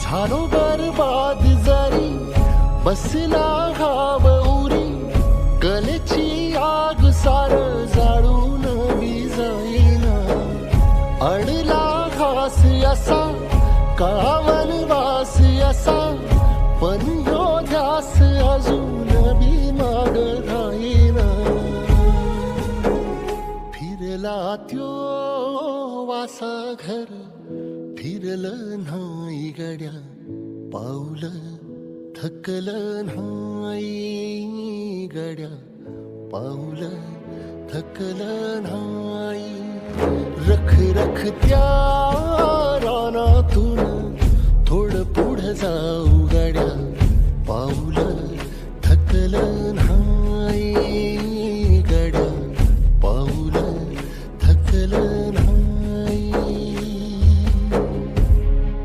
झालो बरबाद जरी बसला घाव उरी, कलेची आग सार जाळून विजाईना. अडला घास असा काळावन वास असा, पण ह्यो ध्यास अजून बी माग राहीना. फिरला त्यो वासा घर, फिरलं नाही गड्या पाऊल, थकलं नाही गड्या पाऊल, थकलं नाही. रख रख त्या रानातून थोडं पुढं जाऊ गड्या,